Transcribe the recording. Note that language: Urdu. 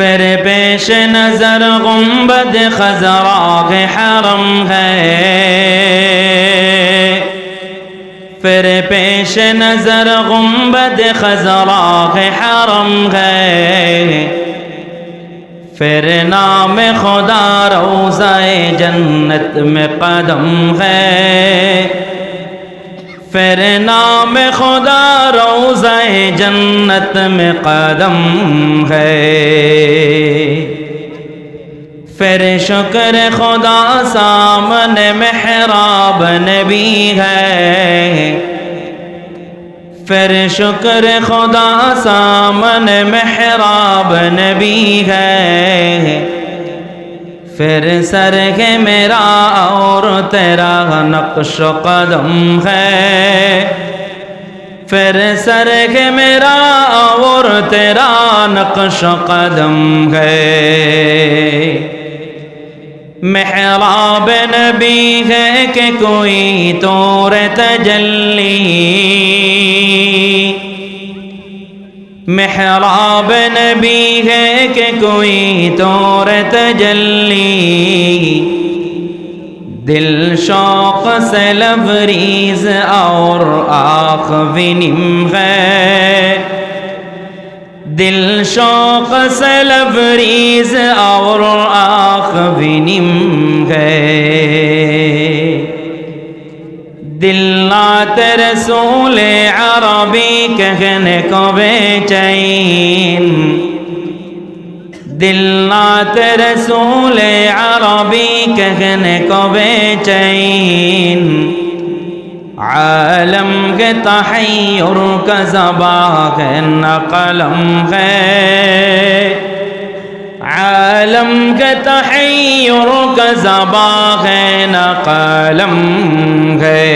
پھر پیش نظر گنبد خضرا کے حرم ہے، پھر پیش نظر گنبد خضرا کے حرم ہے، پھر نام خدا روضہ جنت میں قدم ہے، پھر نام خدا روضہ جنت میں قدم ہے، پھر شکر خدا سامنے محراب نبی ہے، پھر شکر خدا سامنے محراب نبی ہے، پھر سر ہے میرا اور تیرا نقش و قدم ہے، پھر سر ہے میرا اور تیرا نقش و قدم ہے، محراب نبی ہے کہ کوئی طور تجلی، محراب نبی ہے کہ کوئی طور تجلی، دل شوق سے لبریز اور آنکھ بھی نم ہے، دل شوق سے لبریز اور آنکھ بھی نم ہے، دل نعت رسول عربی کہنے کو بے چین، دل نعت رسول عربی کہنے کو بے چین، عالم کے تحیر کا زبان ہے نہ قلم ہے، عالم کے تحیر کا زبان ہے نہ قلم ہے،